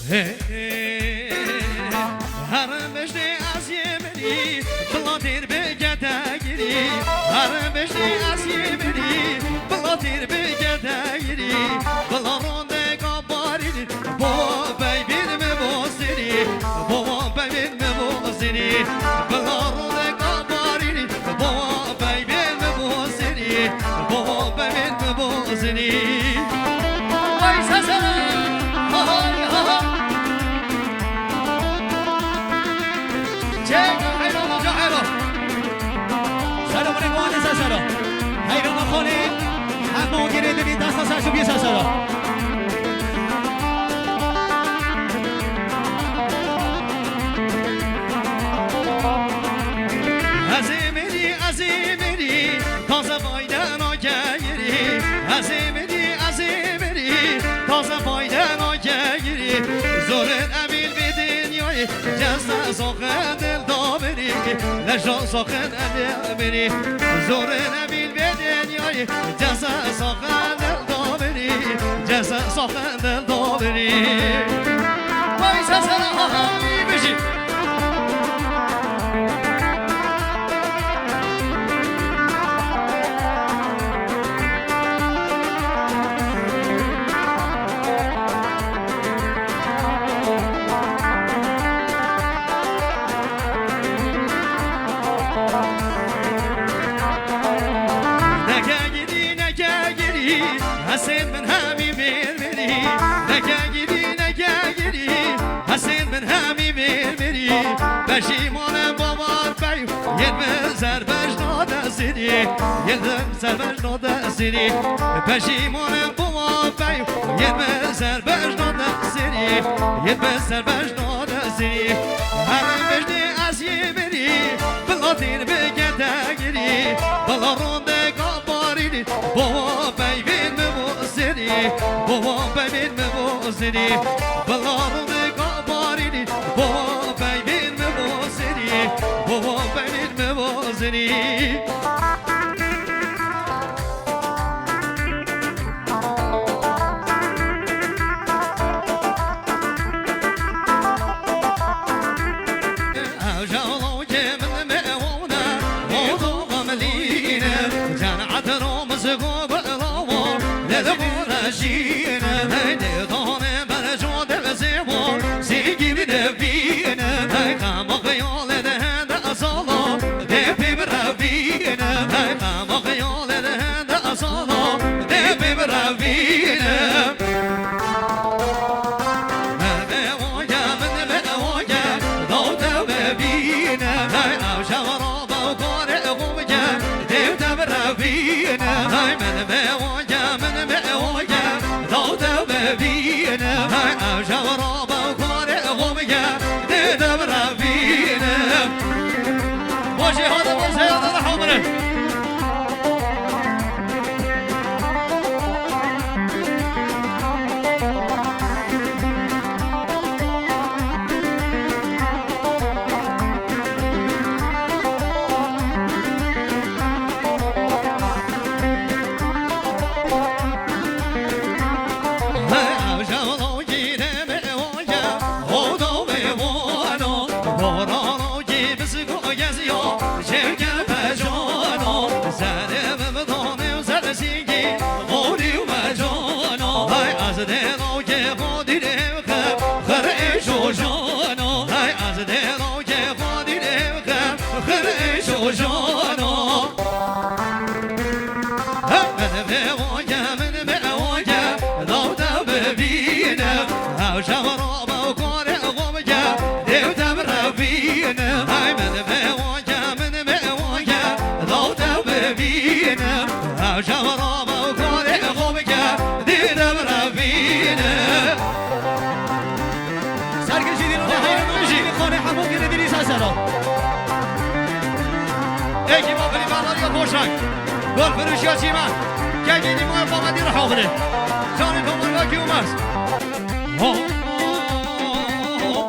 هر مجد از یمنی بلاتیر بگده گیری هر مجد از یمنی بلاتیر بگده گیری بلا رونده کاباری بابا بیبین مبازنی بابا بیبین مبازنی بلا رونده کاباری بابا بیبین مبازنی بابا بیبین مبازنی وای سسرم حیران خالی اما گریدنی دست سرشو بیسا سرا عزیمری تازه فایده ناگیری عزیمری تازه فایده ناگیری زورن امیل به دنیای جسته ساخن دل دابری لجان ساخن دل بری زورن امیل به دنیای جسته ساخن دل دابری جسته ساخن دل دابری وای سسر آهایی بشی حسین من همی میری نگه حسین من همی میری پشیمان باور پی یه سربش نادسینی یه سربش نادسینی پشیمان باور پی یه سربش نادسینی یه سربش نادسینی هر مجدی از یه بری بلاتیر بگده گیری بلا رونده کابارینی بابا بیبین بابا بیبین مبازنی بلارون کابارینی بابا بیبین مبازنی بابا بیبین مبازنی گل فروش یا چیمن که گیدی ماه فاقدی رو حاضره جانی تو من باکی اومد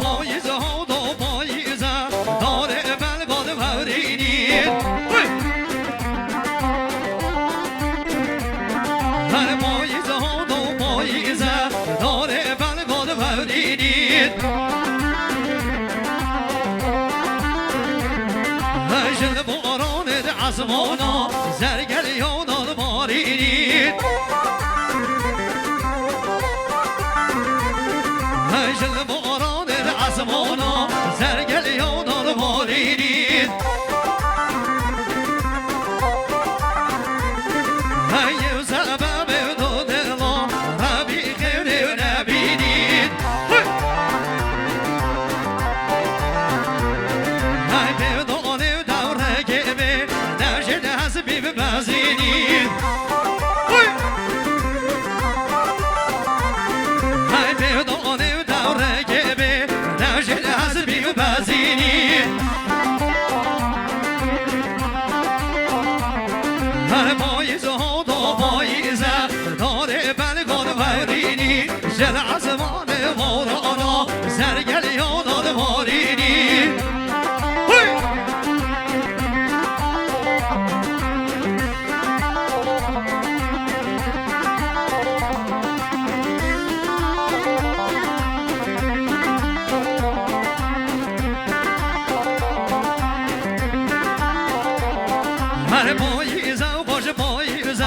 پاییزه ها دو پاییزه داره بلگاد فورینی هر پاییزه ها دو پاییزه داره بلگاد فورینی هجل باران عزمانا زرگل یادان مارینید هجل باران عزمانا زرگل یادان مارینید هی سبب دو دلا ربی خیر نبینید هی بدان دوره که به نشد حسبی ببزینید هی بدان دوره که به نشد حسبی ببزینید هر پاییز ها دا پاییزه داره بلگان ورینی جل عزمان مورانا زرگل یادان مارینی هر پاییزه و باش پاییزه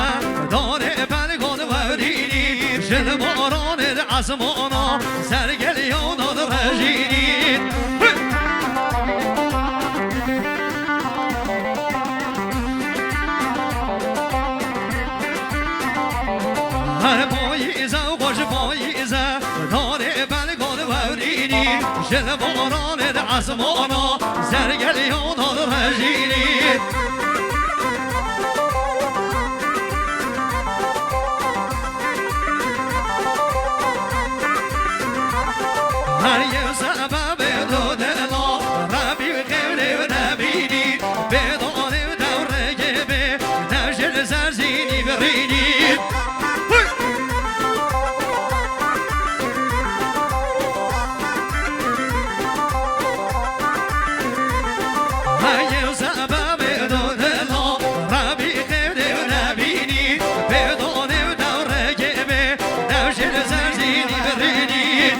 داره بلگان ورینی جل باران عزمانا زرگل یادان رژینی هر پاییزه و باش پاییزه داره بلگان ورینی جل باران عزمانا زرگل یادان رژینی هر یه سبب دو دلا ربی خیره و نبینی بدان دوره که به نشد زرزینی برینی هر یه سبب دو دلا ربی خیره و نبینی بدان دوره که به نشد زرزینی برینی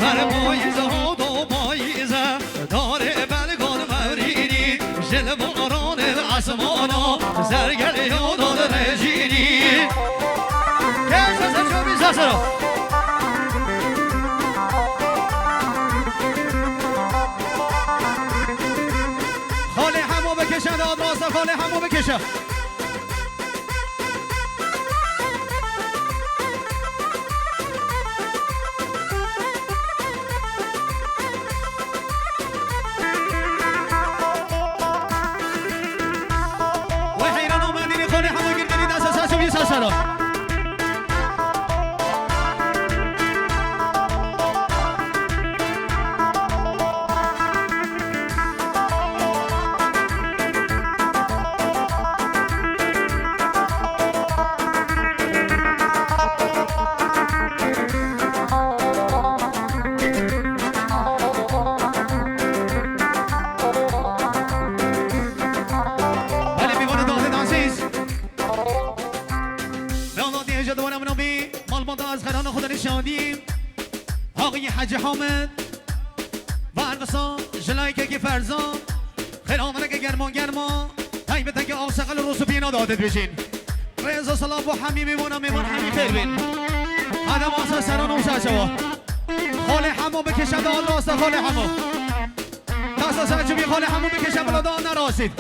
هر پاییزه ها دو پاییزه داره بلگان ورینی جل باران عزمانا زرگل یادان رژینی کش بزن شو بیزه سرا خاله همو بکشه داد راسته خاله همو بکشه سلام آقای حج حامد و ارقصا جلایکه که فرزان خیلی آمده که گرمان گرما طیبته که آسقل روز و پینا دادت بشین رضا سلام و همی میمونم میمان همی خیر بین آدم آسا سران و شوا خاله همو بکشه داد راسته خاله همو تاسا سرچوبی خاله همو بکشه بلا داد نراسید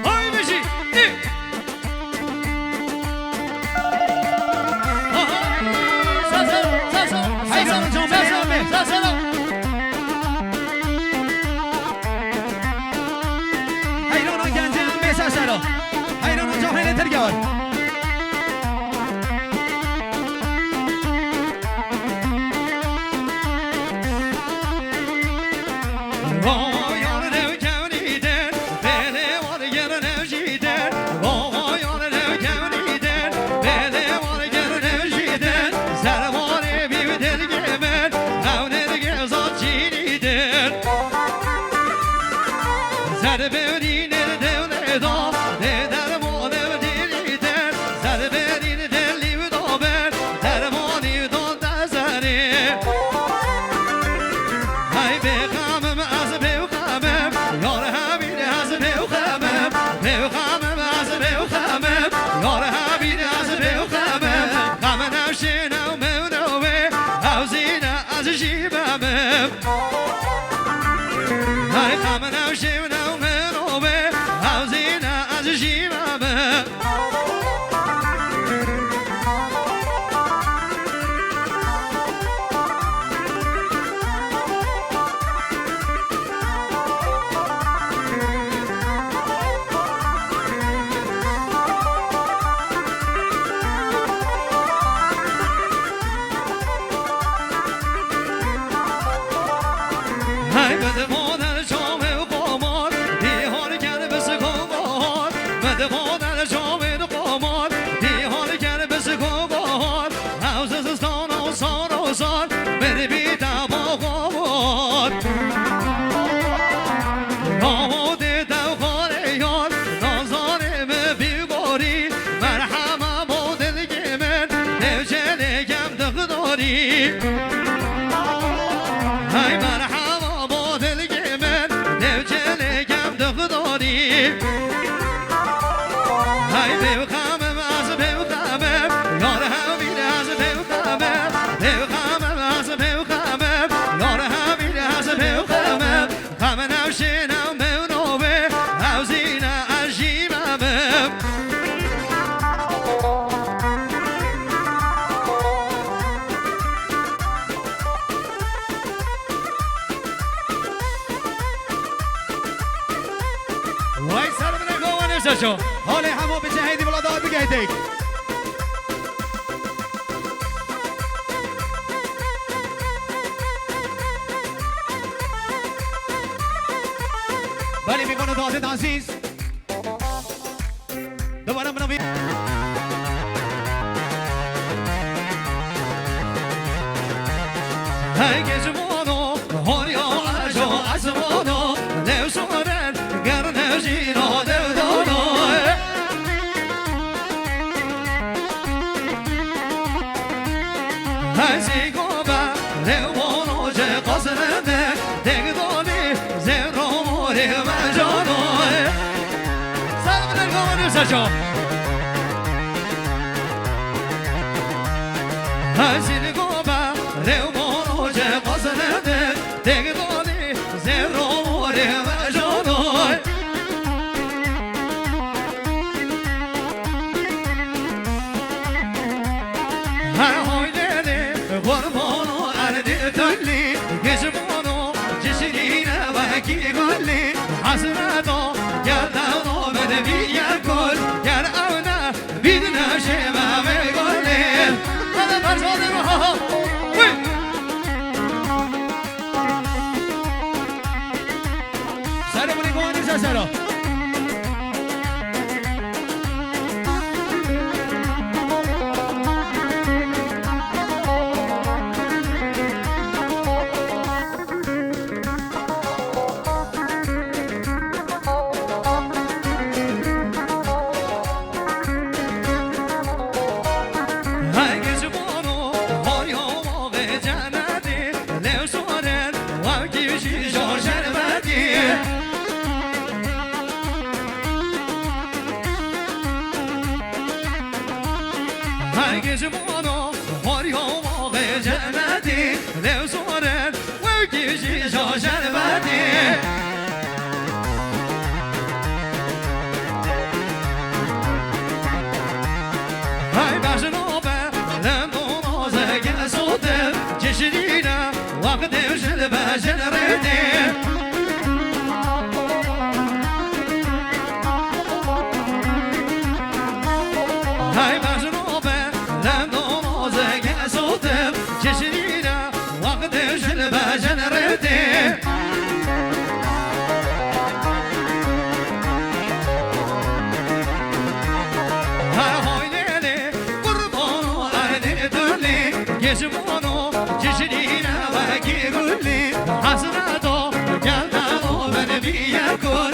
های بشی حیرانا گنجه هم بیسه سرا حیرانا جاهل ترگار در برین دل دا در ما دل در در برین دل دا بر در ما دا دزره های بخمم از بخمم یار همین از بخمم بخمم از بخمم یار همین از بخمم غم نشینم منوه حوزینه از جیبم های غم نشینم منوه حوزینه از جیبم های بده مادر جام قمار دیهان کرد بس قمار بده مادر جام قمار دیهان کرد بس قمار حوز زستان و سار بده بی دما قمار آماده دوغار یار نازانم بیگاری مرحمه با دلگی من نوچلگم دقداری های مرحبا با دلگی من نوچلگم دقداری های بخمم از بخمم یار همین از بخمم بخمم از بخمم یار همین از بخمم غم نوشینم منوه حوزینه از جیبم وای سر من گوانش شو حال همو به جهیدی ولادار بگیدید بله میکنه داده عزیز دوباره منو های گزمانو هاریا اجو ازمانو نوشورن گرن جینا دودانو های سیگوبا روانو جه قصرنه دگدانی زیراموری مجانو سلام نگوانی سشو های سیگوبا روانو جه قصرنه دگدانی زیراموری مجانو های قربانو اردی تلی گزمانو جسرینه و کی گلی حسرتو گردانو بده بیار کل گر اونا بیدنا شما بگلی هذا برزاده بها سر منی گوانی سر های گزمانو هاریا واقع جنتی لوسورن و کیشی جور شربتی های گزمانو هاریا واقع جنتی لوسورن و کیشی جور شربتی های باشنوبه لندون آزگه سوته چشرینه وقت وشل باشن ریده های باشنوبه لندون آزگه سوته چشرینه وقت وشل باشن ریده گزمانو جشنینه و کی گلی حسرتو گردانو بن بیا کن